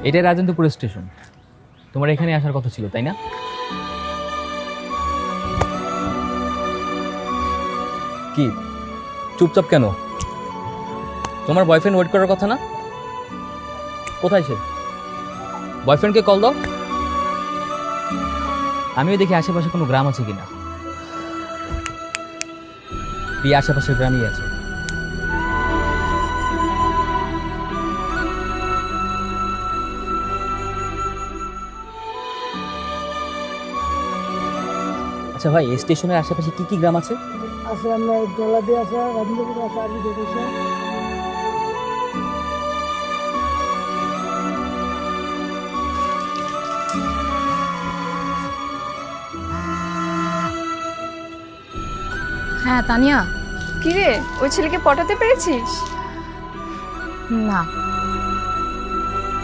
এটাই রাজেন্দ্রপুর স্টেশন। তোমার এখানে আসার কথা ছিল, তাই না? কি চুপচাপ কেন? তোমার বয়ফ্রেন্ড ওয়েট করার কথা না? কোথায় সে? বয়ফ্রেন্ডকে কল দাও। আমিও দেখি আশেপাশে কোনো গ্রাম আছে কিনা। প্রিয়া আশেপাশের গ্রামই আছে। আচ্ছা ভাই, এই স্টেশনের আশেপাশে কি কি গ্রাম আছে? আছে আপনার জলাদি আছে, রবীন্দ্রপুর আছে, আরবি আছে। হ্যাঁ তানিয়া। কিরে, ওই ছেলেকে পটাতে পেরেছিস? না,